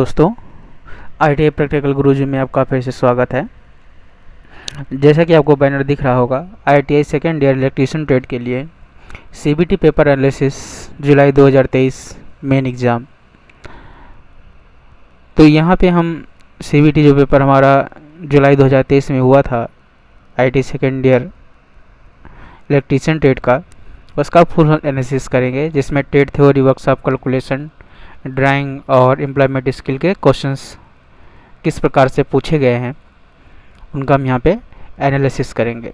दोस्तों, ITI practical गुरुजी में आपका फिर से स्वागत है। जैसा कि आपको बैनर दिख रहा होगा, ITI second year electrician trade के लिए CBT पेपर एनालिसिस जुलाई 2023 मेन एग्ज़ाम। तो यहाँ पे हम CBT जो पेपर हमारा जुलाई 2023 में हुआ था ITI second year electrician trade का, उसका फुल एनालिसिस करेंगे, जिसमें trade theory, workshop, calculation, drawing और एम्प्लॉयमेंट स्किल के क्वेश्चंस किस प्रकार से पूछे गए हैं उनका हम यहाँ पे एनालिसिस करेंगे।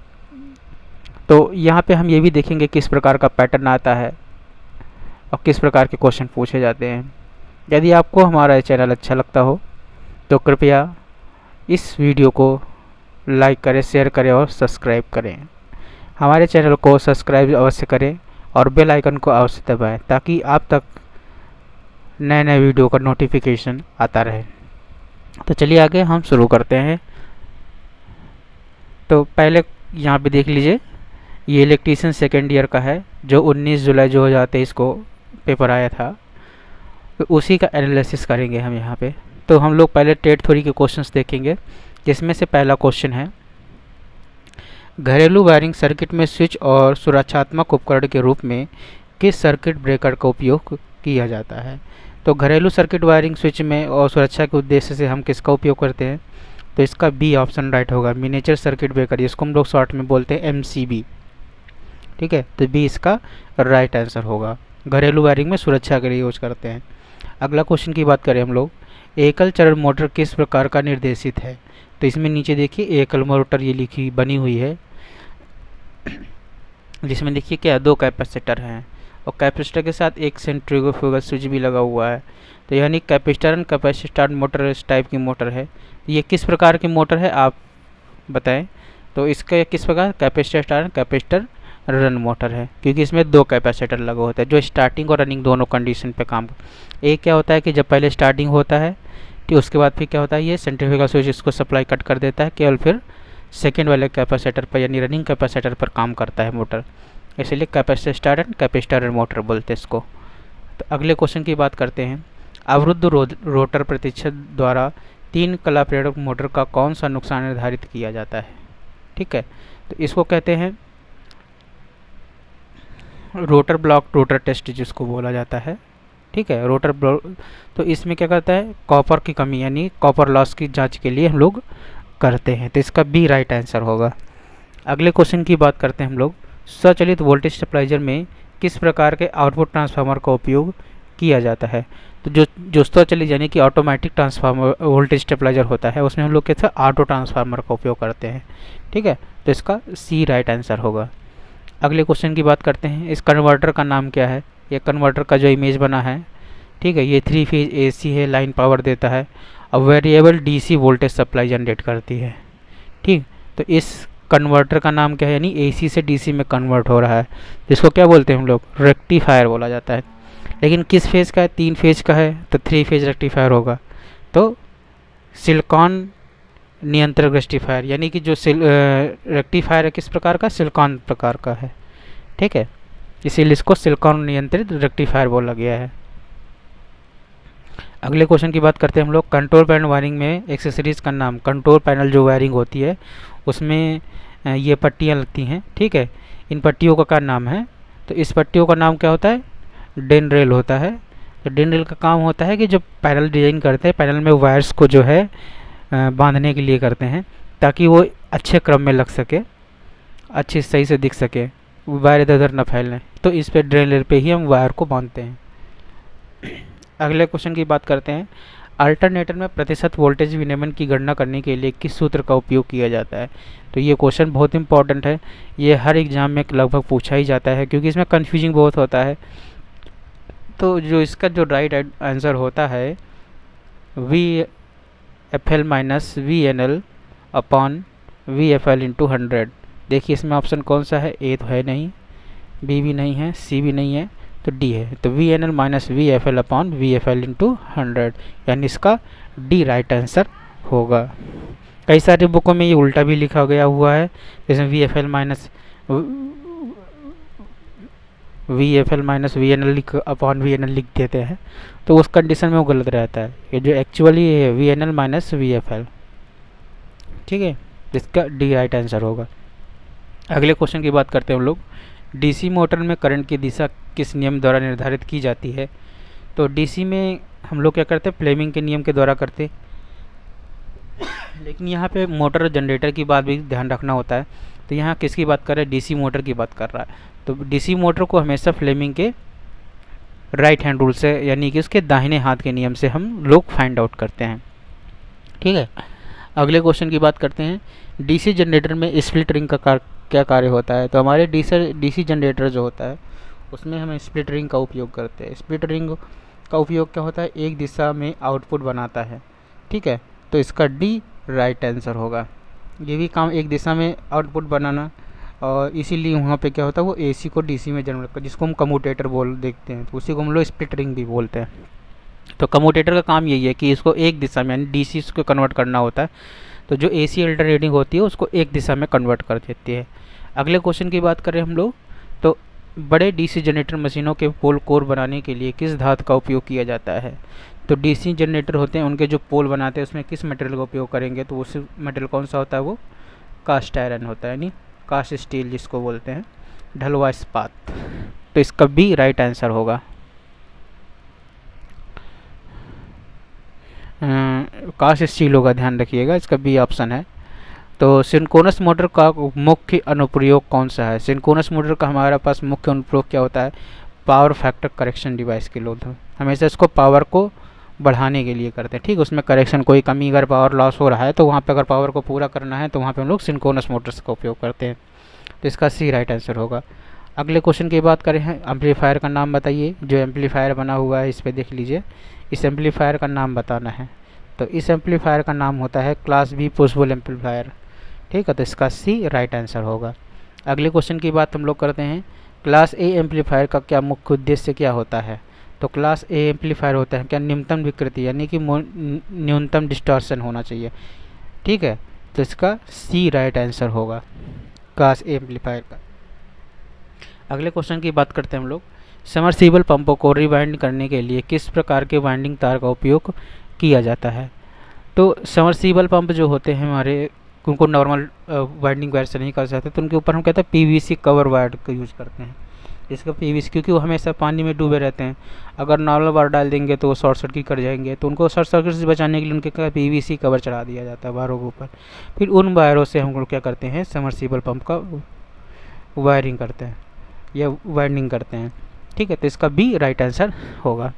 तो यहाँ पे हम ये भी देखेंगे किस प्रकार का पैटर्न आता है और किस प्रकार के क्वेश्चन पूछे जाते हैं। यदि आपको हमारा चैनल अच्छा लगता हो तो कृपया इस वीडियो को लाइक करें, शेयर करें और सब्सक्राइब करें। हमारे चैनल को सब्सक्राइब अवश्य करें और बेल आइकन को अवश्य दबाएं ताकि आप तक नए नए वीडियो का नोटिफिकेशन आता रहे। तो चलिए आगे हम शुरू करते हैं। तो पहले यहाँ पे देख लीजिए, ये इलेक्ट्रीशियन सेकेंड ईयर का है जो 19 जुलाई 2023 को पेपर आया था। तो उसी का एनालिसिस करेंगे हम यहाँ पे। तो हम लोग पहले ट्रेड थ्योरी के क्वेश्चंस देखेंगे, जिसमें से पहला क्वेश्चन है, घरेलू वायरिंग सर्किट में स्विच और सुरक्षात्मक उपकरण के रूप में किस सर्किट ब्रेकर का उपयोग किया जाता है। तो घरेलू सर्किट वायरिंग स्विच में और सुरक्षा के उद्देश्य से हम किसका उपयोग करते हैं, तो इसका बी ऑप्शन राइट होगा, मिनिएचर सर्किट ब्रेकर, जिसको हम लोग शॉर्ट में बोलते हैं MCB। ठीक है, तो बी इसका राइट आंसर होगा। घरेलू वायरिंग में सुरक्षा के लिए यूज करते हैं। अगला क्वेश्चन की बात करें हम लोग, एकल चरण मोटर किस प्रकार का निर्देशित है। तो इसमें नीचे देखिए एकल मोटर ये लिखी बनी हुई है, जिसमें देखिए क्या 2 कैपेसिटर हैं और कैपेसिटर के साथ एक सेंट्रीफ्यूगल स्विच भी लगा हुआ है। तो यानी कैपेसिटर एंड कैपेसिटर मोटर इस टाइप की मोटर है। ये किस प्रकार की मोटर है आप बताएं। तो इसका किस प्रकार capacitor and capacitor run motor है, क्योंकि इसमें 2 कैपेसिटर लगे होते हैं जो स्टार्टिंग और रनिंग दोनों कंडीशन पे काम। एक क्या होता है कि जब पहले स्टार्टिंग होता है तो उसके बाद फिर क्या होता है, ये सेंट्रीफ्यूगल स्विच इसको सप्लाई कट कर देता है, केवल फिर सेकेंड वाले कैपेसिटर पर यानी रनिंग कैपेसिटर पर काम करता है मोटर, इसलिए कैपेसिटर एंड कैपेसिटर मोटर बोलते हैं इसको। तो अगले क्वेश्चन की बात करते हैं, अवरुद्ध रोटर प्रतिच्छेद द्वारा 3 कला प्रेरक मोटर का कौन सा नुकसान निर्धारित किया जाता है। ठीक है, तो इसको कहते हैं रोटर ब्लॉक रोटर टेस्ट, जिसको बोला जाता है। ठीक है, रोटर ब्लॉक। तो इसमें क्या करता है, कॉपर की कमी यानी कॉपर लॉस की जांच के लिए हम लोग करते हैं। तो इसका बी राइट आंसर होगा। अगले क्वेश्चन की बात करते हैं हम लोग, स्वचालित वोल्टेज स्टेबलाइजर में किस प्रकार के आउटपुट ट्रांसफार्मर का उपयोग किया जाता है। तो जो स्वचालित यानी कि ऑटोमेटिक ट्रांसफार्मर वोल्टेज स्टेबलाइजर होता है, उसमें हम लोग कैसे ऑटो ट्रांसफार्मर का उपयोग करते हैं। ठीक है, तो इसका सी राइट आंसर होगा। अगले क्वेश्चन की बात करते हैं, इस कन्वर्टर का नाम क्या है। ये कन्वर्टर का जो इमेज बना है, ठीक है, ये 3 फेज AC है, लाइन पावर देता है और variable DC voltage supply generate करती है। ठीक, तो इस कन्वर्टर का नाम क्या है, यानी AC से DC में कन्वर्ट हो रहा है, जिसको क्या बोलते हैं हम लोग, रेक्टिफायर बोला जाता है। लेकिन किस फेज का है, 3 फेज का है, तो 3 फेज रेक्टिफायर होगा। तो सिलिकॉन नियंत्रक रेक्टिफायर, यानी कि जो रेक्टिफायर है किस प्रकार का, सिलिकॉन प्रकार का है। ठीक है, इसीलिए इसको सिलिकॉन नियंत्रित रेक्टिफायर बोला गया है। अगले क्वेश्चन की बात करते हैं हम लोग, कंट्रोल पैनल वायरिंग में एक्सेसरीज का नाम। कंट्रोल पैनल जो वायरिंग होती है उसमें ये पट्टियाँ लगती हैं। ठीक है, इन पट्टियों का क्या नाम है, तो इस पट्टियों का नाम क्या होता है, डेन रेल होता है। तो डेन रेल का काम होता है कि जब पैनल डिजाइन करते हैं, पैनल में वायर्स को जो है बांधने के लिए करते हैं, ताकि वो अच्छे क्रम में लग सके, अच्छी सही से दिख सके, वायर इधर उधर न फैलें। तो इस पे ड्रेन रेल पे ही हम वायर को बांधते हैं। अगले क्वेश्चन की बात करते हैं, अल्टरनेटर में प्रतिशत वोल्टेज विनियमन की गणना करने के लिए किस सूत्र का उपयोग किया जाता है। तो ये क्वेश्चन बहुत इंपॉर्टेंट है, ये हर एग्जाम में लगभग पूछा ही जाता है, क्योंकि इसमें कन्फ्यूजिंग बहुत होता है। तो जो इसका जो राइट आंसर होता है, VFL minus VNL upon VFL into 100। देखिए इसमें ऑप्शन कौन सा है, ए तो है नहीं, बी भी नहीं है, सी भी नहीं है, तो डी है। तो VNL minus VFL upon VFL into 100, यानी इसका डी राइट आंसर होगा। कई सारी बुकों में ये उल्टा भी लिखा गया हुआ है, जैसे VFL minus V F L minus V N L upon V N L लिख देते हैं, तो उस कंडीशन में वो गलत रहता है। ये जो एक्चुअली है V N L minus V F L, ठीक है, इसका डी राइट आंसर होगा। अगले क्वेश्चन की बात करते हैं हम लोग। डीसी मोटर में करंट की दिशा किस नियम द्वारा निर्धारित की जाती है? तो डीसी में हम लोग क्या करते हैं, फ्लेमिंग के नियम के द्वारा करते, लेकिन यहाँ पे मोटर और जनरेटर की बात भी ध्यान रखना होता है। तो यहाँ किसकी बात कर रहा है, डीसी मोटर की बात कर रहा है। तो डीसी मोटर को हमेशा फ्लेमिंग के राइट हैंड रूल से, यानी कि उसके दाहिने हाथ के नियम से हम लोग फाइंड आउट करते हैं, ठीक है। अगले क्वेश्चन की बात करते हैं। डीसी जनरेटर में स्प्लिट रिंग का क्या कार्य होता है? तो हमारे डीसी जनरेटर जो होता है उसमें हम स्प्लिट रिंग का उपयोग करते हैं। स्प्लिट रिंग का उपयोग क्या होता है, एक दिशा में आउटपुट बनाता है, ठीक है। तो इसका डी राइट आंसर होगा। ये भी काम एक दिशा में आउटपुट बनाना, और इसीलिए वहाँ पे क्या होता है, वो एसी को डीसी में जनरेट कर, जिसको हम कम्यूटेटर बोल देखते हैं, तो उसी को हम लोग स्प्लिट रिंग भी बोलते हैं। तो कम्यूटेटर का काम यही है कि इसको एक दिशा में यानी डीसी को कन्वर्ट करना होता है। तो जो एसी अल्टरनेटिंग होती है उसको एक दिशा में कन्वर्ट कर देती है। अगले क्वेश्चन की बात करें हम लोग, तो बड़े डीसी जनरेटर मशीनों के पोल कोर बनाने के लिए किस धातु का उपयोग किया जाता है? तो डीसी जनरेटर होते हैं, उनके जो पोल बनाते हैं उसमें किस मटेरियल का उपयोग करेंगे? तो उस मटेरियल कौन सा होता है, वो कास्ट आयरन होता है, यानी कास्ट स्टील जिसको बोलते हैं, ढलवा इस्पात। तो इसका बी राइट आंसर होगा। कास्ट स्टील होगा, ध्यान रखिएगा, इसका बी ऑप्शन है। तो सिंक्रोनस मोटर का मुख्य अनुप्रयोग कौन सा है? सिंक्रोनस मोटर का हमारे पास मुख्य अनुप्रयोग क्या होता है, पावर फैक्टर करेक्शन डिवाइस के लोग हमेशा इसको पावर को बढ़ाने के लिए करते हैं, ठीक है। उसमें करेक्शन, कोई कमी अगर पावर लॉस हो रहा है तो वहाँ पे अगर पावर को पूरा करना है तो वहाँ पे हम लोग सिंक्रोनस मोटर्स का उपयोग करते हैं। तो इसका सी राइट आंसर होगा। अगले क्वेश्चन की बात करें हैं, एम्पलीफायर का नाम बताइए। जो एम्पलीफायर बना हुआ है इस पर देख लीजिए, इस एम्पलीफायर का नाम बताना है। तो इस एम्पलीफायर का नाम होता है क्लास बी पुशबुल एम्पलीफायर, ठीक है। तो इसका सी राइट आंसर होगा। अगले क्वेश्चन की बात हम लोग करते हैं, क्लास ए एम्पलीफायर का क्या मुख्य उद्देश्य क्या होता है? तो क्लास ए एम्पलीफायर होता है क्या, न्यूनतम विकृति यानी कि न्यूनतम डिस्टॉर्शन होना चाहिए, ठीक है। तो इसका सी राइट आंसर होगा क्लास ए एम्पलीफायर का। अगले क्वेश्चन की बात करते हैं हम लोग, समरसीबल पंपों को रिवाइंड करने के लिए किस प्रकार के वाइंडिंग तार का उपयोग किया जाता है? तो समरसीबल पंप जो होते हैं हमारे, उनको नॉर्मल वाइंडिंग वायर से नहीं कर सकते, तो उनके ऊपर हम कहते हैं पीवीसी कवर वायर का यूज़ करते हैं। इसका पीवीसी, क्योंकि वो हमेशा पानी में डूबे रहते हैं, अगर नॉर्मल वायर डाल देंगे तो वो शॉर्ट सर्किट कर जाएंगे, तो उनको शॉर्ट सर्किट से बचाने के लिए उनके क्या पीवीसी कवर चढ़ा दिया जाता है वायरों के ऊपर। फिर उन वायरों से हम लोग क्या करते हैं, समरसीबल पंप का वायरिंग करते हैं या वाइंडिंग करते हैं, ठीक है। तो इसका बी राइट आंसर होगा।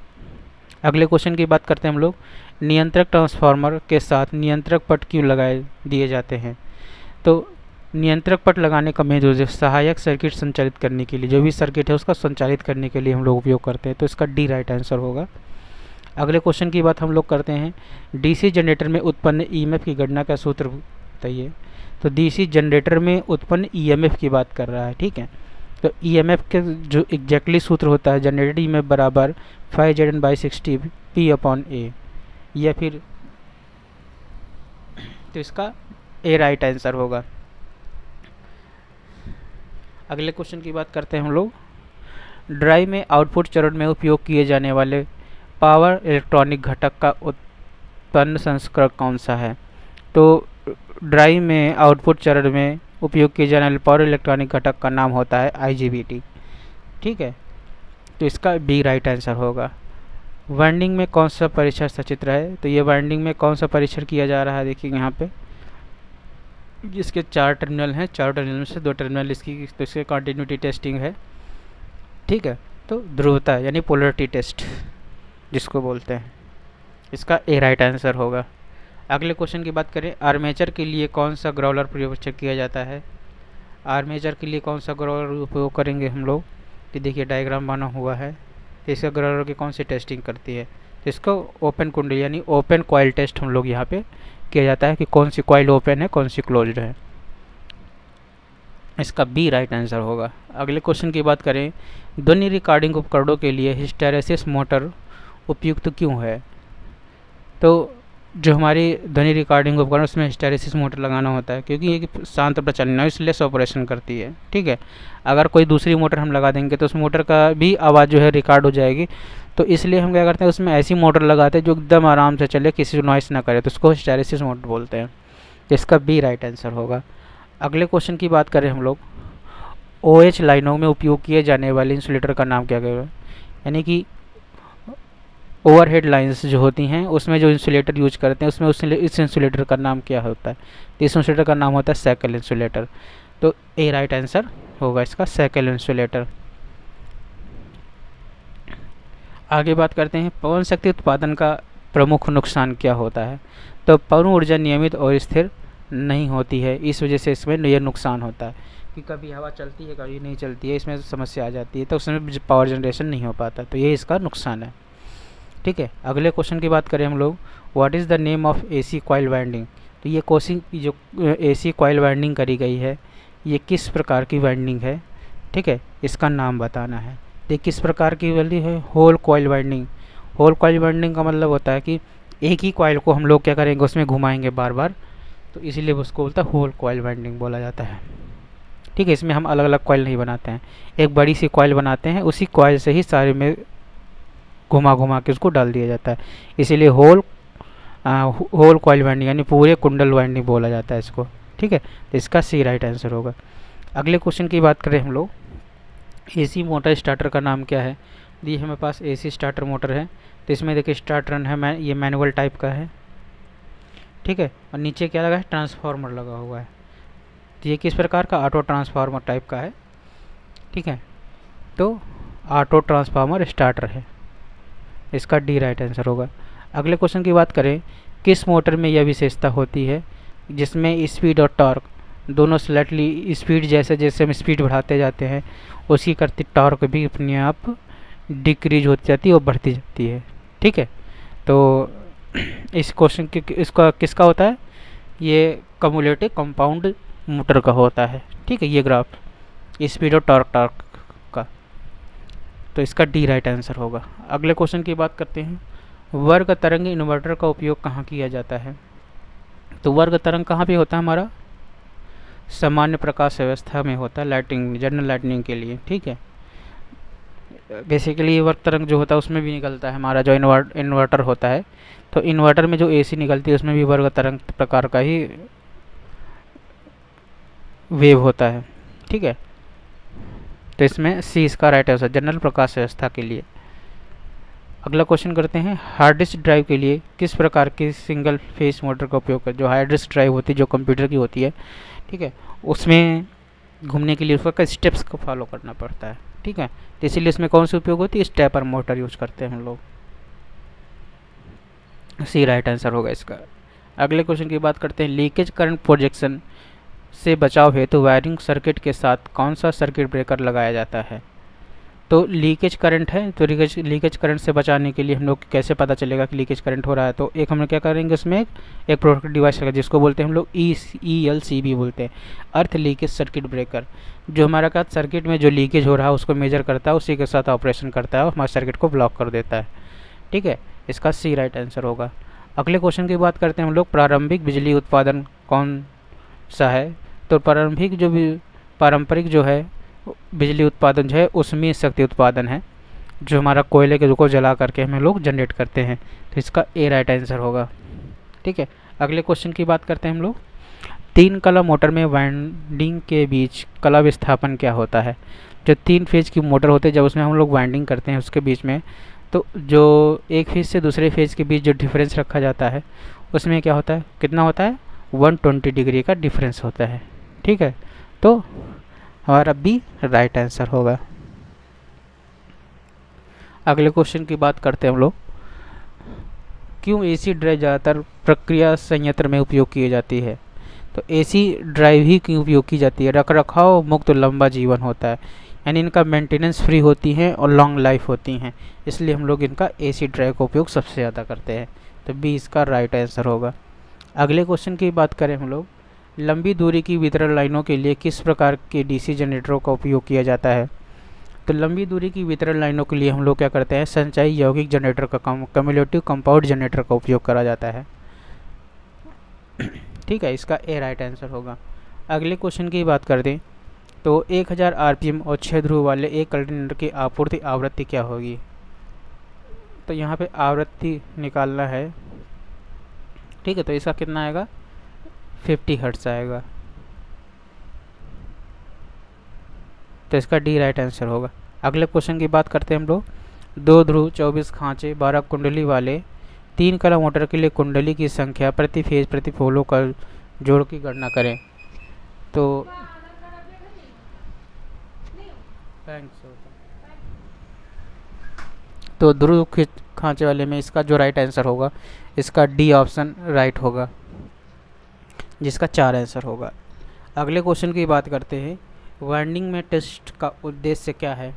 अगले क्वेश्चन की बात करते हैं हम लोग, नियंत्रक ट्रांसफार्मर के साथ नियंत्रक पट क्यों लगाए दिए जाते हैं? तो नियंत्रक पट लगाने का मेन जो सहायक सर्किट संचालित करने के लिए, जो भी सर्किट है उसका संचालित करने के लिए हम लोग उपयोग करते हैं। तो इसका डी राइट आंसर होगा। अगले क्वेश्चन की बात हम लोग करते हैं, डीसी जनरेटर में उत्पन्न ईएमएफ की गणना का सूत्र बताइए। तो डीसी जनरेटर में उत्पन्न ईएमएफ की बात कर रहा है, ठीक है। तो ईएमएफ के जो एग्जैक्टली सूत्र होता है, जनरेटेड ईएमएफ बराबर 5Zn/60 P/A, या फिर, तो इसका ए राइट आंसर होगा। अगले क्वेश्चन की बात करते हैं हम लोग, ड्राइव में आउटपुट चरण में उपयोग किए जाने वाले पावर इलेक्ट्रॉनिक घटक का उत्पन्न संस्करण कौन सा है? तो ड्राइव में आउटपुट चरण में उपयोग किए जाने वाले पावर इलेक्ट्रॉनिक घटक का नाम होता है IGBT, ठीक है। तो इसका बी राइट आंसर होगा। वाइंडिंग में कौन सा परीक्षण सचित्र है? तो ये वाइंडिंग में कौन सा परीक्षण किया जा रहा है, देखिए यहाँ पे, जिसके 4 टर्मिनल हैं, 4 टर्मिनल में से 2 टर्मिनल इसकी, तो इसके कंटिन्यूटी टेस्टिंग है, ठीक है। तो ध्रुवता यानी पोलरिटी टेस्ट जिसको बोलते हैं, इसका ए राइट आंसर होगा। अगले क्वेश्चन की बात करें, आर्मेचर के लिए कौन सा ग्राउलर प्रयोग किया जाता है? आर्मेचर के लिए कौन सा ग्राउलर उपयोग करेंगे हम लोग? कि देखिए डायग्राम बना हुआ है, तो इसका ग्राउलर की कौन सी टेस्टिंग करती है? तो इसको ओपन कुंडली यानी ओपन कॉइल टेस्ट हम लोग यहाँ पे किया जाता है कि कौन सी कॉइल ओपन है, कौन सी क्लोज्ड है। इसका बी राइट आंसर होगा। अगले क्वेश्चन की बात करें, ध्वनि रिकॉर्डिंग उपकरणों के लिए हिस्टैरिसीस मोटर उपयुक्त क्यों है? तो जो हमारी ध्वनि रिकॉर्डिंग उपकरण उसमें हिस्टैरिसीस मोटर लगाना होता है, क्योंकि ये शांत प्रचलन नॉइसलेस ऑपरेशन करती है। ठीक है, अगर कोई दूसरी मोटर हम लगा देंगे तो उस मोटर का भी आवाज़ जो है रिकॉर्ड हो जाएगी। तो इसलिए हम क्या करते हैं, उसमें ऐसी मोटर लगाते हैं जो एकदम आराम से चले, किसी को नॉइस ना करे, तो उसको हिस्टैरिसीस मोटर बोलते हैं। इसका बी राइट आंसर होगा। अगले क्वेश्चन की बात करें हम लोग, OH लाइनों में उपयोग किए जाने वाले इंसुलेटर का नाम क्या है? यानी कि ओवरहेड लाइंस जो होती हैं उसमें जो इंसुलेटर यूज करते हैं उसमें इस इंसुलेटर का नाम क्या होता है? तो इस इंसुलेटर का नाम होता है सैकल इंसुलेटर। तो ए राइट आंसर होगा इसका, सैकल इंसुलेटर। आगे बात करते हैं, पवन शक्ति उत्पादन का प्रमुख नुकसान क्या होता है? तो पवन ऊर्जा नियमित और स्थिर नहीं होती है, इस वजह से इसमें यह नुकसान होता है कि कभी हवा चलती है कभी नहीं चलती है, इसमें समस्या आ जाती है, तो उसमें पावर जनरेशन नहीं हो पाता, तो ये इसका नुकसान है। ठीक है, अगले क्वेश्चन की बात करें हम लोग, what is the name of AC coil winding? तो ये कोशिंग जो AC कॉइल वाइंडिंग करी गई है, ये किस प्रकार की वाइंडिंग है? ठीक है, इसका नाम बताना है। ये किस प्रकार की वाली है? Whole coil winding. Whole coil winding का मतलब होता है कि एक ही कॉइल को हम लोग क्या करेंगे, उसमें घुमाएंगे बार बार, तो इसीलिए उसको बोलता है होल कॉइल वाइंडिंग बोला जाता है। ठीक है, इसमें हम अलग अलग कॉइल नहीं बनाते हैं, एक बड़ी सी कॉइल बनाते हैं, उसी कॉइल से ही सारे में घुमा घुमा के उसको डाल दिया जाता है, इसीलिए होल कॉइल वाइंडिंग यानी पूरे कुंडल वाइंडिंग बोला जाता है इसको। ठीक है, तो इसका सी राइट आंसर होगा। अगले क्वेश्चन की बात करें हम लोग, AC मोटर स्टार्टर का नाम क्या है? ये हमारे पास AC स्टार्टर मोटर है, तो इसमें देखिए स्टार्ट रन है, ये मैनुअल टाइप का है। ठीक है, और नीचे क्या लगा है? ट्रांसफार्मर लगा हुआ है, तो ये किस प्रकार का? ऑटो ट्रांसफार्मर टाइप का है। ठीक है, तो ऑटो ट्रांसफार्मर स्टार्टर है, इसका डी राइट आंसर होगा। अगले क्वेश्चन की बात करें, किस मोटर में यह विशेषता होती है जिसमें स्पीड और टॉर्क दोनों स्लाइटली, स्पीड जैसे जैसे हम स्पीड बढ़ाते जाते हैं उसकी करती टॉर्क भी अपने आप डिक्रीज होती जाती है और बढ़ती जाती है। ठीक है, तो इस क्वेश्चन की इसका किसका होता है? ये कम्युलेटिव कंपाउंड मोटर का होता है। ठीक है, ये ग्राफ स्पीड और टॉर्क का, तो इसका डी राइट आंसर होगा। अगले क्वेश्चन की बात करते हैं, वर्ग तरंग इन्वर्टर का उपयोग कहाँ किया जाता है? तो वर्ग तरंग कहाँ पे होता है हमारा? सामान्य प्रकाश व्यवस्था में होता है, लाइटिंग, जनरल लाइटनिंग के लिए। ठीक है, बेसिकली ये वर्ग तरंग जो होता है उसमें भी निकलता है हमारा जो इन्वर्टर होता है, तो इन्वर्टर में जो AC निकलती है उसमें भी वर्ग तरंग प्रकार का ही वेव होता है। ठीक है, तो इसमें सी इसका राइट आंसर, जनरल प्रकाश व्यवस्था के लिए। अगला क्वेश्चन करते हैं, हार्ड डिस्क ड्राइव के लिए किस प्रकार की सिंगल फेस मोटर का उपयोग कर? जो हार्ड डिस्क ड्राइव होती है जो कंप्यूटर की होती है, ठीक है, उसमें घूमने के लिए उसका स्टेप्स को फॉलो करना पड़ता है। ठीक है, तो इसीलिए इसमें कौन सी उपयोग होती है? स्टेपर मोटर यूज करते हैं हम लोग, सी राइट आंसर होगा इसका। अगले क्वेश्चन की बात करते हैं, लीकेज करंट प्रोजेक्शन से बचाव हेतु वायरिंग सर्किट के साथ कौन सा सर्किट ब्रेकर लगाया जाता है? तो लीकेज करंट है, तो लीकेज करंट से बचाने के लिए हम लोग कैसे पता चलेगा कि लीकेज करंट हो रहा है? तो एक हम लोग क्या करेंगे, उसमें एक प्रोटेक्ट डिवाइस लगा जिसको बोलते हैं हम लोग ELCB बोलते हैं, अर्थ लीकेज सर्किट ब्रेकर, जो हमारा का सर्किट में जो लीकेज हो रहा है उसको मेजर करता है, उसी के साथ ऑपरेशन करता है और हमारे सर्किट को ब्लॉक कर देता है। ठीक है, इसका सी राइट आंसर होगा। अगले क्वेश्चन की बात करते हैं हम लोग, प्रारंभिक बिजली उत्पादन कौन सा है? तो पारंपरिक जो है बिजली उत्पादन जो है उसमें शक्ति उत्पादन है, जो हमारा कोयले के को जला करके हम लोग जनरेट करते हैं, तो इसका ए राइट आंसर होगा। ठीक है, अगले क्वेश्चन की बात करते हैं हम लोग, 3 कला मोटर में वाइंडिंग के बीच कला विस्थापन क्या होता है? जो 3 फेज की मोटर होती है जब उसमें हम लोग वाइंडिंग करते हैं उसके बीच में, तो जो एक फेज से दूसरे फेज के बीच जो डिफरेंस रखा जाता है उसमें क्या होता है, कितना होता है? 120 डिग्री का डिफरेंस होता है। ठीक है, तो हमारा बी राइट आंसर होगा। अगले क्वेश्चन की बात करते हैं हम लोग, क्यों AC ड्राइव ज़्यादातर प्रक्रिया संयंत्र में उपयोग की जाती है? तो AC ड्राइव ही क्यों उपयोग की जाती है? रख रखाव मुक्त लंबा जीवन होता है, यानी इनका मेंटेनेंस फ्री होती हैं और लॉन्ग लाइफ होती हैं, इसलिए हम लोग इनका AC ड्राइव का उपयोग सबसे ज़्यादा करते हैं, तो बी इसका राइट आंसर होगा। अगले क्वेश्चन की बात करें हम लोग, लंबी दूरी की वितरण लाइनों के लिए किस प्रकार के DC जनरेटरों का उपयोग किया जाता है? तो लंबी दूरी की वितरण लाइनों के लिए हम लोग क्या करते हैं, संचयी यौगिक जनरेटर का कम्युलेटिव कंपाउंड जनरेटर का उपयोग करा जाता है। ठीक है, इसका ए राइट आंसर होगा। अगले क्वेश्चन की बात कर दें तो 1000 आरपीएम और 6 ध्रुव वाले एक कंटेनर की आपूर्ति आवृत्ति क्या होगी। तो यहाँ पे आवृत्ति निकालना है, ठीक है। तो इसका कितना आएगा, 50 हर्ट्ज आएगा। तो इसका डी राइट आंसर होगा। अगले क्वेश्चन की बात करते हैं हम लोग। 2 ध्रुव 24 खांचे 12 कुंडली वाले 3 कला मोटर के लिए कुंडली की संख्या प्रति फेज प्रति पोलों का जोड़ की गणना करें। तो ध्रुव खांचे वाले में इसका जो राइट आंसर होगा, इसका डी ऑप्शन राइट होगा, जिसका 4 आंसर होगा। अगले क्वेश्चन की बात करते हैं। वाइंडिंग में टेस्ट का उद्देश्य क्या है।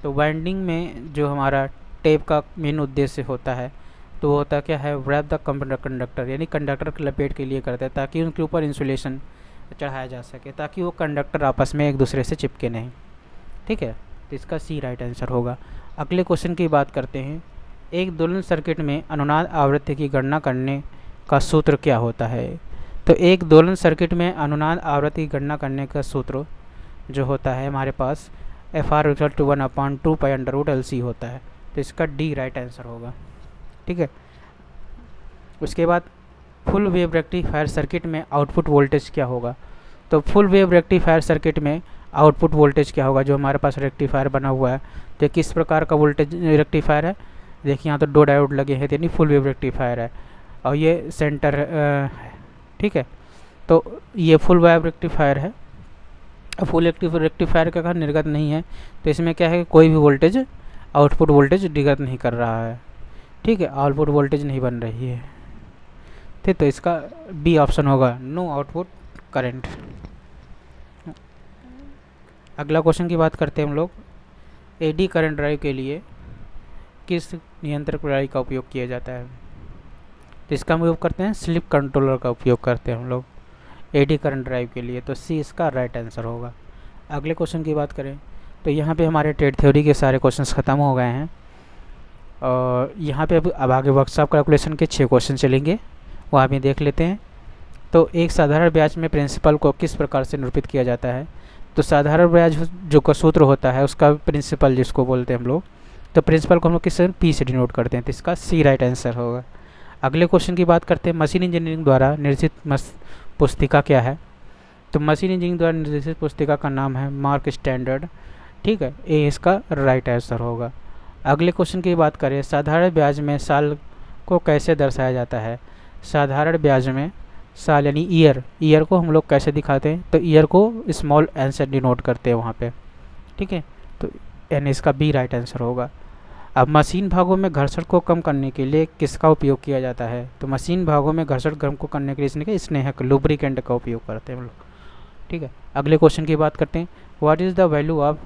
तो वाइंडिंग में जो हमारा टेप का मेन उद्देश्य होता है, तो वो होता क्या है, रैप द कंडक्टर, यानी कंडक्टर की लपेट के लिए करते हैं ताकि उनके ऊपर इंसुलेशन चढ़ाया जा सके, ताकि वो कंडक्टर आपस में एक दूसरे से चिपके नहीं, ठीक है। तो इसका सी राइट आंसर होगा। अगले क्वेश्चन की बात करते हैं। एक दोलन सर्किट में अनुनाद आवृत्ति की गणना करने का सूत्र क्या होता है। तो एक दोलन सर्किट में अनुनाद आवृत्ति की गणना करने का सूत्र जो होता है हमारे पास FR = 1/2π√LC होता है। तो इसका डी राइट आंसर होगा, ठीक है। उसके बाद फुल वेव रेक्टिफायर सर्किट में आउटपुट वोल्टेज क्या होगा। तो फुल वेव रेक्टिफायर सर्किट में आउटपुट वोल्टेज क्या होगा, जो हमारे पास रेक्टिफायर बना हुआ है। तो किस प्रकार का वोल्टेज रेक्टिफायर है, देखिए यहाँ तो 2 डायोड लगे हैं, यानी फुल वेव रेक्टिफायर है और ये सेंटर है, ठीक है। तो ये फुल वेव रेक्टिफायर है। फुल रेक्टिफायर का निर्गत नहीं है, तो इसमें क्या है, कोई भी वोल्टेज आउटपुट वोल्टेज निर्गत नहीं कर रहा है, ठीक है। आउटपुट वोल्टेज नहीं बन रही है, ठीक। तो इसका बी ऑप्शन होगा, नो आउटपुट करंट। अगला क्वेश्चन की बात करते हैं हम लोग। एडी करंट ड्राइव के लिए किस नियंत्रक प्रणाली का उपयोग किया जाता है। तो इसका हम उपयोग करते हैं, स्लिप कंट्रोलर का उपयोग करते हैं हम लोग एडी करंट ड्राइव के लिए। तो सी इसका राइट आंसर होगा। अगले क्वेश्चन की बात करें तो यहाँ पे हमारे ट्रेड थ्योरी के सारे क्वेश्चंस ख़त्म हो गए हैं और यहाँ पे अब आगे वर्कशॉप कैलकुलेशन के 6 क्वेश्चन चलेंगे, वो आप ये देख लेते हैं। तो एक साधारण ब्याज में प्रिंसिपल को किस प्रकार से निरूपित किया जाता है। तो साधारण ब्याज जो का सूत्र होता है, उसका प्रिंसिपल जिसको बोलते हैं हम लोग, तो प्रिंसिपल को हम लोग किस पी से डिनोट करते हैं। तो इसका सी राइट आंसर होगा। अगले क्वेश्चन की बात करते हैं। मशीन इंजीनियरिंग द्वारा निर्देशित पुस्तिका क्या है। तो मशीन इंजीनियरिंग द्वारा निर्देशित पुस्तिका का नाम है मार्क स्टैंडर्ड, ठीक है। ए इसका राइट आंसर होगा। अगले क्वेश्चन की बात करें। साधारण ब्याज में साल को कैसे दर्शाया जाता है। साधारण ब्याज में साल यानी ईयर को हम लोग कैसे दिखाते हैं। तो ईयर को स्मॉल एन से डिनोट करते हैं वहाँ पे, ठीक है। तो एन इसका बी राइट आंसर होगा। अब मशीन भागों में घर्षण को कम करने के लिए किसका उपयोग किया जाता है। तो मशीन भागों में घर्षण कम को करने के लिए स्नेहक लुब्रिकेंट का उपयोग करते हैं हम लोग, ठीक है। अगले क्वेश्चन की बात करते हैं। What is the value of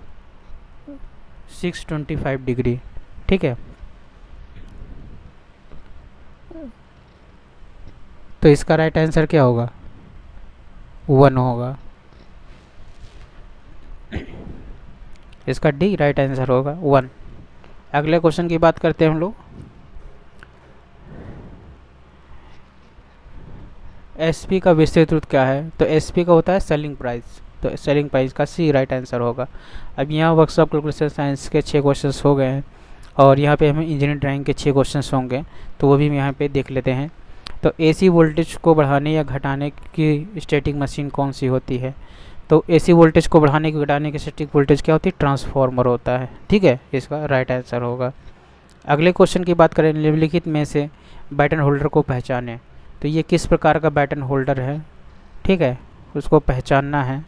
625 degree, ठीक है। तो इसका राइट आंसर क्या होगा, 1 होगा। इसका डी राइट आंसर होगा 1। अगले क्वेश्चन की बात करते हैं हम लोग। एसपी का विस्तृत रूप क्या है। तो एसपी का होता है सेलिंग प्राइस। तो सेलिंग प्राइस का सी राइट आंसर होगा। अब यहाँ वर्कशॉप कैलकुलेशन साइंस के 6 क्वेश्चंस हो गए हैं और यहाँ पे हमें इंजीनियरिंग ड्राइंग के 6 क्वेश्चंस होंगे, तो वो भी यहाँ पे देख लेते हैं। तो एसी वोल्टेज को बढ़ाने या घटाने की स्टैटिक मशीन कौन सी होती है। तो एसी वोल्टेज को बढ़ाने की घटाने की स्टैटिक वोल्टेज क्या होती है, ट्रांसफार्मर होता है, ठीक है। इसका राइट आंसर होगा। अगले क्वेश्चन की बात करें। निम्नलिखित में से बैटन होल्डर को पहचानें। तो ये किस प्रकार का बैटन होल्डर है, ठीक है, उसको पहचानना है।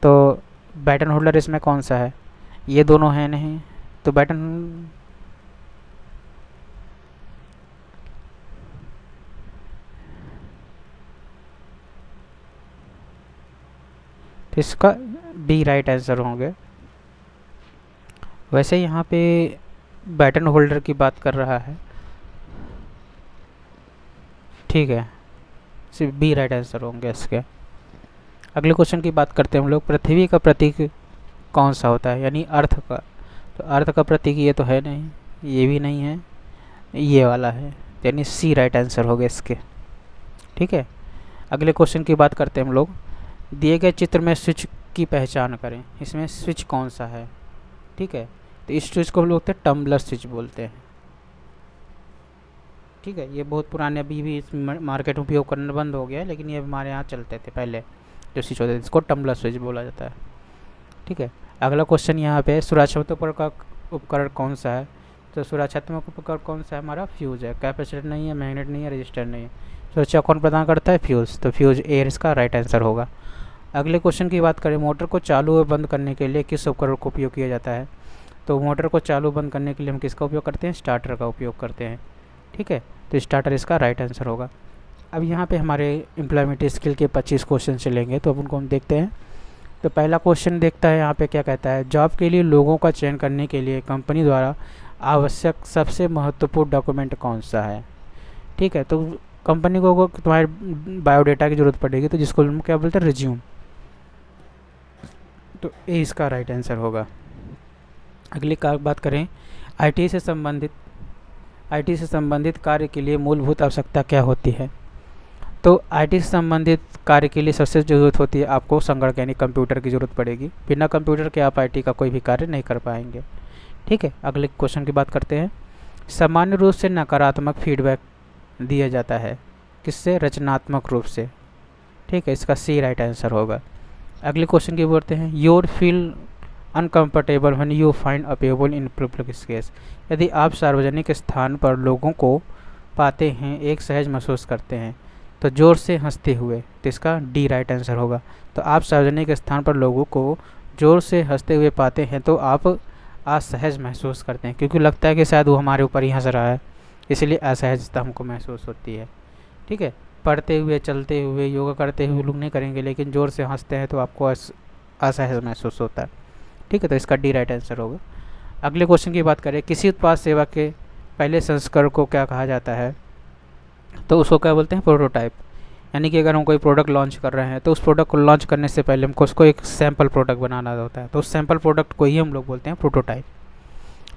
तो बैटन होल्डर इसमें कौन सा है, ये दोनों हैं नहीं। तो बैटन इसका बी राइट आंसर होंगे। वैसे यहाँ पे बैटन होल्डर की बात कर रहा है, ठीक है, सिर्फ बी राइट आंसर होंगे इसके। अगले क्वेश्चन की बात करते हैं हम लोग। पृथ्वी का प्रतीक कौन सा होता है, यानी अर्थ का। तो अर्थ का प्रतीक ये तो है नहीं, ये भी नहीं है, ये वाला है, यानी सी राइट आंसर हो गया इसके, ठीक है। अगले क्वेश्चन की बात करते हैं हम लोग। दिए गए चित्र में स्विच की पहचान करें। इसमें स्विच कौन सा है, ठीक है। तो इस स्विच को हम लोग टम्बलर स्विच बोलते हैं, ठीक है। ये बहुत पुराने, अभी भी इस मार्केट में उपयोग करना बंद हो गया है, लेकिन ये हमारे यहाँ चलते थे पहले जो स्विच होते थे, इसको टम्बलर स्विच बोला जाता है, ठीक है। अगला क्वेश्चन यहाँ पे सुरक्षात्मक उपकरण कौन सा है। तो सुरक्षात्मक उपकरण कौन सा है, हमारा फ्यूज़ है। कैपेसिटर नहीं है, मैग्नेट नहीं है, रजिस्टर नहीं है। सुरक्षा कौन प्रदान करता है, फ्यूज़। तो फ्यूज़ एयर इसका राइट आंसर होगा। अगले क्वेश्चन की बात करें, मोटर को चालू और बंद करने के लिए किस उपकरण का उपयोग किया जाता है। तो मोटर को चालू बंद करने के लिए हम किसका उपयोग करते हैं, स्टार्टर का उपयोग करते हैं, ठीक है। तो स्टार्टर इसका राइट आंसर होगा। अब यहाँ पे हमारे एम्प्लॉयमेंट स्किल के 25 क्वेश्चन चलेंगे, तो अब उनको हम देखते हैं। तो पहला क्वेश्चन देखता है यहाँ पे क्या कहता है, जॉब के लिए लोगों का चयन करने के लिए कंपनी द्वारा आवश्यक सबसे महत्वपूर्ण डॉक्यूमेंट कौन सा है, ठीक है। तो कंपनी को तुम्हारे बायोडाटा की ज़रूरत पड़ेगी, तो जिसको हम क्या बोलते हैं, रिज्यूम। तो ए इसका राइट आंसर होगा। अगली का बात करें, आईटी से संबंधित कार्य के लिए मूलभूत आवश्यकता क्या होती है। तो आईटी से संबंधित कार्य के लिए सबसे ज़रूरत होती है आपको संगणक यानी कंप्यूटर की ज़रूरत पड़ेगी। बिना कंप्यूटर के आप आईटी का कोई भी कार्य नहीं कर पाएंगे, ठीक है। अगले क्वेश्चन की बात करते हैं। सामान्य रूप से नकारात्मक फीडबैक दिया जाता है किससे, रचनात्मक रूप से, ठीक है। इसका सी राइट आंसर होगा। अगले क्वेश्चन की बोलते हैं, your feel uncomfortable when you find a people in public space. यदि आप सार्वजनिक स्थान पर लोगों को पाते हैं एक सहज महसूस करते हैं, तो ज़ोर से हंसते हुए। तो इसका डी राइट आंसर होगा। तो आप सार्वजनिक स्थान पर लोगों को ज़ोर से हंसते हुए पाते हैं तो आप असहज महसूस करते हैं, क्योंकि लगता है कि शायद वो हमारे ऊपर ही हंस रहा है, इसलिए असहजता हमको महसूस होती है, ठीक है। पढ़ते हुए, चलते हुए, योगा करते हुए लोग नहीं करेंगे, लेकिन ज़ोर से हंसते हैं तो आपको असहज महसूस होता है, ठीक है। तो इसका डी राइट आंसर होगा। अगले क्वेश्चन की बात करें, किसी उत्पाद सेवा के पहले संस्करण को क्या कहा जाता है। तो उसको क्या बोलते हैं, प्रोटोटाइप। यानी कि अगर हम कोई प्रोडक्ट लॉन्च कर रहे हैं, तो उस प्रोडक्ट को लॉन्च करने से पहले हमको उसको एक सैम्पल प्रोडक्ट बनाना होता है, तो उस सैम्पल प्रोडक्ट को ही हम लोग बोलते हैं प्रोटोटाइप।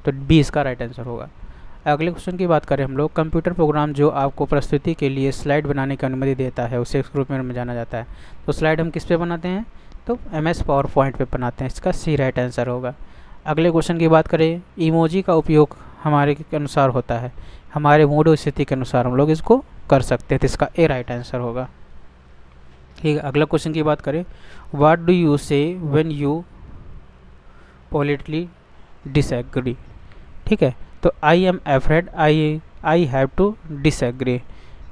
तो बी इसका राइट आंसर होगा। अगले क्वेश्चन की बात करें हम लोग, कंप्यूटर प्रोग्राम जो आपको प्रस्तुति के लिए स्लाइड बनाने की अनुमति देता है उसे इस ग्रुप में जाना जाता है। तो स्लाइड हम किस पे बनाते हैं, तो MS पावर पॉइंट पे बनाते हैं, इसका सी राइट आंसर होगा। अगले क्वेश्चन की बात करें, इमोजी का उपयोग हमारे के अनुसार होता है, हमारे मूड और स्थिति के अनुसार हम लोग इसको कर सकते हैं, तो इसका ए राइट आंसर होगा, ठीक है। अगला क्वेश्चन की बात करें, what do you say when you politely disagree, ठीक है। तो I am afraid, I have to disagree,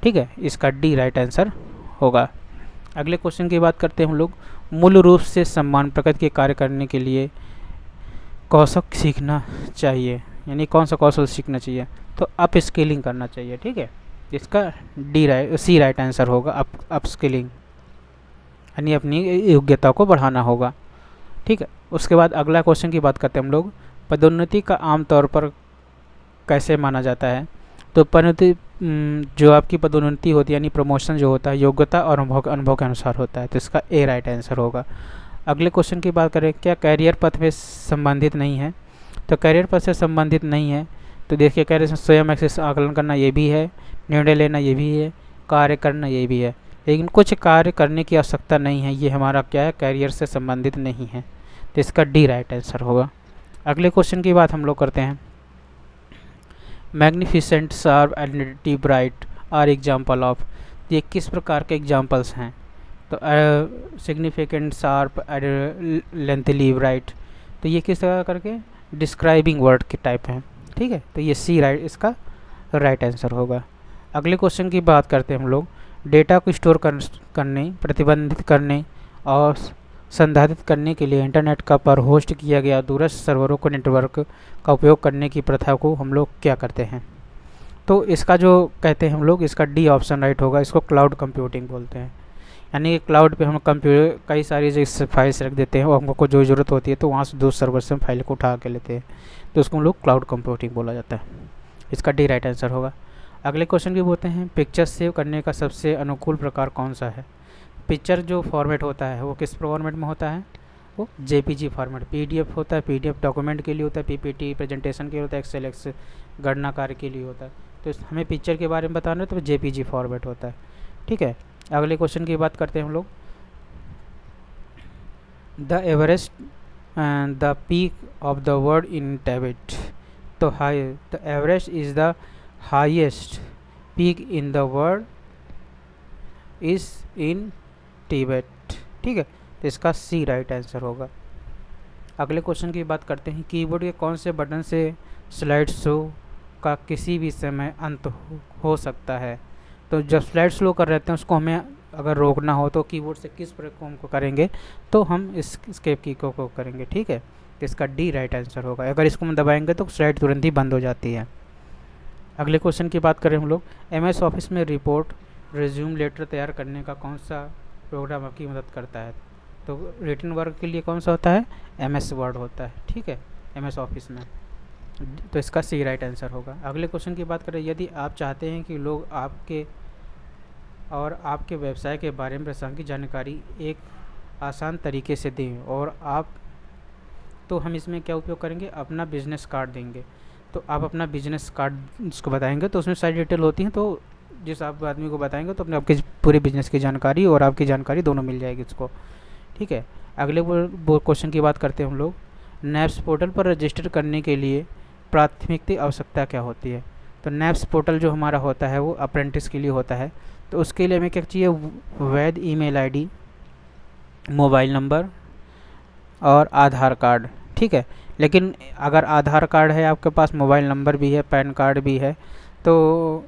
ठीक है। इसका डी राइट आंसर होगा। अगले क्वेश्चन की बात करते हैं हम लोग, मूल रूप से सम्मान प्रकृति के कार्य करने के लिए कौशल सीखना चाहिए, यानी कौन सा कौशल सीखना चाहिए। तो अप स्किलिंग करना चाहिए, ठीक है। इसका सी राइट आंसर होगा, अप स्किलिंग, यानी अपनी योग्यता को बढ़ाना होगा, ठीक है। उसके बाद अगला क्वेश्चन की बात करते हैं हम लोग, पदोन्नति का आमतौर पर कैसे माना जाता है। तो पदोन्नति जो आपकी पदोन्नति होती है यानी प्रमोशन जो होता है, योग्यता और अनुभव के अनुसार होता है, तो इसका ए राइट आंसर होगा। अगले क्वेश्चन की बात करें, क्या कैरियर पथ में संबंधित नहीं है। तो कैरियर पथ से संबंधित नहीं है, तो देखिए कैरियर स्वयं एक्सेस आकलन करना ये भी है, निर्णय लेना ये भी है, कार्य करना ये भी है, लेकिन कुछ कार्य करने की आवश्यकता नहीं है, ये हमारा क्या है, कैरियर से संबंधित नहीं है, तो इसका डी राइट आंसर होगा। अगले क्वेश्चन की बात हम लोग करते हैं, magnificent, sharp, identity, bright are example of. ये किस प्रकार के एग्जाम्पल्स हैं। तो सिग्निफिकेंट, शार्प, लेंथली, ब्राइट, तो ये किस तरह करके डिस्क्राइबिंग वर्ड के टाइप हैं, ठीक है। तो ये सी राइट इसका राइट आंसर होगा। अगले क्वेश्चन की बात करते हैं हम लोग, डेटा को स्टोर करने, प्रतिबंधित करने और संसाधित करने के लिए इंटरनेट का पर होस्ट किया गया दूरस्थ सर्वरों को नेटवर्क का उपयोग करने की प्रथा को हम लोग क्या करते हैं। तो इसका जो कहते हैं हम लोग, इसका डी ऑप्शन राइट होगा, इसको क्लाउड कंप्यूटिंग बोलते हैं। यानी क्लाउड पे हम कंप्यूटर कई सारी जो फाइल्स रख देते हैं और हमको जो ज़रूरत होती है तो वहाँ से दूसरे सर्वर से हम फाइल को उठा के लेते हैं, तो उसको हम लोग क्लाउड कंप्यूटिंग बोला जाता है, इसका डी राइट आंसर होगा। अगले क्वेश्चन की बोलते हैं, पिक्चर सेव करने का सबसे अनुकूल प्रकार कौन सा है। पिक्चर जो फॉर्मेट होता है वो किस फॉर्मेट में होता है, वो JPG फॉर्मेट। PDF होता है, PDF डॉक्यूमेंट के लिए होता है, PPT प्रेजेंटेशन के लिए होता है, एक्सेल गणना कार्य के लिए होता है। तो हमें पिक्चर के बारे में बताना है तो JPG फॉर्मेट होता है, ठीक है। अगले क्वेश्चन की बात करते हैं हम लोग। The Everest and the peak of the world in Tibet. तो the Everest is the highest peak in the world is in Tibet. ठीक है, तो इसका सी राइट आंसर होगा। अगले क्वेश्चन की बात करते हैं। कीबोर्ड के कौन से बटन से स्लाइड शो का किसी भी समय अंत हो सकता है। तो जब स्लाइड स्लो कर रहे थे उसको हमें अगर रोकना हो तो कीबोर्ड से किस प्रकार को करेंगे, तो हम इस एस्केप की को करेंगे। ठीक है, तो इसका डी राइट आंसर होगा। अगर इसको हम दबाएंगे तो स्लाइड तुरंत ही बंद हो जाती है। अगले क्वेश्चन की बात करें हम लोग। MS ऑफिस में रिपोर्ट रिज्यूम लेटर तैयार करने का कौन सा प्रोग्राम आपकी मदद करता है। तो रिटन वर्क के लिए कौन सा होता है, MS वर्ड होता है। ठीक है, MS ऑफिस में, तो इसका सी राइट आंसर होगा। अगले क्वेश्चन की बात करें। यदि आप चाहते हैं कि लोग आपके और आपके व्यवसाय के बारे में प्रासंगिक जानकारी एक आसान तरीके से दें और आप, तो हम इसमें क्या उपयोग करेंगे, अपना बिजनेस कार्ड देंगे। तो आप अपना बिजनेस कार्ड जिसको बताएंगे तो उसमें सारी डिटेल होती हैं, तो जिस आप आदमी को बताएंगे तो अपने आपके पूरे बिजनेस की जानकारी और आपकी जानकारी दोनों मिल जाएगी उसको। ठीक है, अगले क्वेश्चन की बात करते हैं हम लोग। नैप्स पोर्टल पर रजिस्टर करने के लिए प्राथमिकता आवश्यकता क्या होती है। तो नैप्स पोर्टल जो हमारा होता है वो अप्रेंटिस के लिए होता है। तो उसके लिए हमें क्या चाहिए, वैध ईमेल आईडी, मोबाइल नंबर और आधार कार्ड। ठीक है, लेकिन अगर आधार कार्ड है आपके पास, मोबाइल नंबर भी है, पैन कार्ड भी है, तो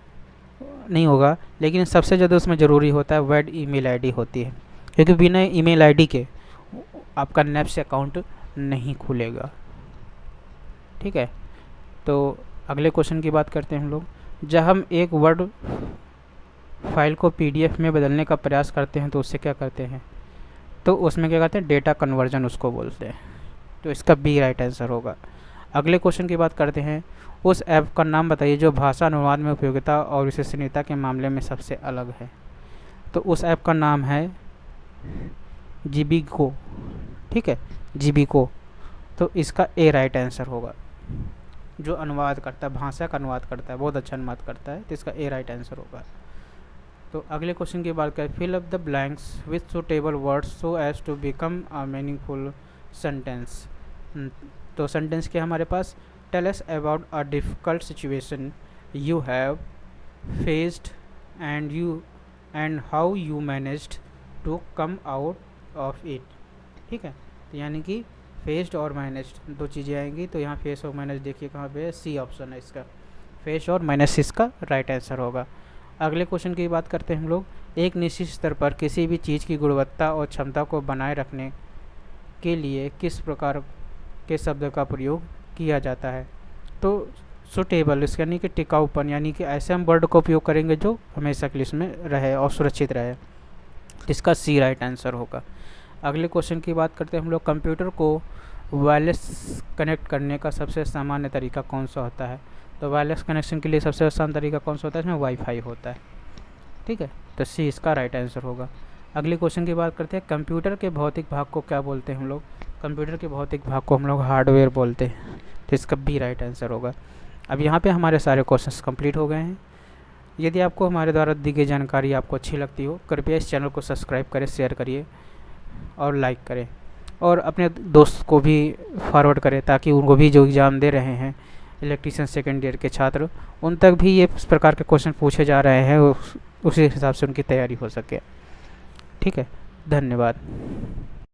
नहीं होगा। लेकिन सबसे ज़्यादा उसमें ज़रूरी होता है वैध ईमेल आईडी होती है, क्योंकि बिना ईमेल आईडी के आपका नैप्स अकाउंट नहीं खुलेगा। ठीक है, तो अगले क्वेश्चन की बात करते हैं हम लोग। जब हम एक वर्ड फाइल को PDF में बदलने का प्रयास करते हैं तो उससे क्या करते हैं, तो उसमें क्या कहते हैं, डेटा कन्वर्जन उसको बोलते हैं। तो इसका बी राइट आंसर होगा। अगले क्वेश्चन की बात करते हैं। उस ऐप का नाम बताइए जो भाषा अनुवाद में उपयोगिता और विश्वसनीयता के मामले में सबसे अलग है। तो उस ऐप का नाम है जीबीको। ठीक है, जीबीको। तो इसका ए राइट आंसर होगा। जो अनुवाद करता है, भाषा का अनुवाद करता है, बहुत अच्छा अनुवाद करता है, तो इसका ए राइट आंसर होगा। तो अगले क्वेश्चन की बात करें। Fill up the blanks with suitable words so as to become a meaningful sentence. तो सेंटेंस के हमारे पास, tell us about a difficult situation you have faced and how you managed to come out of it. ठीक है, तो यानी कि faced और मैनेज्ड दो चीज़ें आएंगी। तो यहाँ फेस और मैनेज देखिए कहाँ पे है, सी ऑप्शन है इसका, फेस और मैनेज इसका राइट आंसर होगा। अगले क्वेश्चन की बात करते हैं हम लोग। एक निश्चित स्तर पर किसी भी चीज़ की गुणवत्ता और क्षमता को बनाए रखने के लिए किस प्रकार के शब्द का प्रयोग किया जाता है। तो सुटेबल, इसका यानी कि टिकाऊपन, यानी कि ऐसे हम वर्ड का उपयोग करेंगे जो हमेशा के लिए इसमें रहे और सुरक्षित रहे। इसका सी राइट आंसर होगा। अगले क्वेश्चन की बात करते हैं हम लोग। कंप्यूटर को वायरलेस कनेक्ट करने का सबसे सामान्य तरीका कौन सा होता है। तो वायरलेस कनेक्शन के लिए सबसे आसान तरीका कौन सा होता है, इसमें वाईफाई होता है। ठीक है, तो सी इसका राइट आंसर होगा। अगले क्वेश्चन की बात करते हैं। कंप्यूटर के भौतिक भाग को क्या बोलते हैं हम लोग। कंप्यूटर के भौतिक भाग को हम लोग हार्डवेयर बोलते हैं, तो इसका भी राइट आंसर होगा। अब यहाँ पे हमारे सारे क्वेश्चंस कंप्लीट हो गए हैं। यदि आपको हमारे द्वारा दी गई जानकारी आपको अच्छी लगती हो, कृपया इस चैनल को सब्सक्राइब करें, शेयर करिए और लाइक करें, और अपने दोस्त को भी फॉरवर्ड करें ताकि उनको भी जो एग्ज़ाम दे रहे हैं इलेक्ट्रीशियन सेकेंड ईयर के छात्र, उन तक भी ये इस प्रकार के क्वेश्चन पूछे जा रहे हैं, उसी हिसाब से उनकी तैयारी हो सके। ठीक है, धन्यवाद।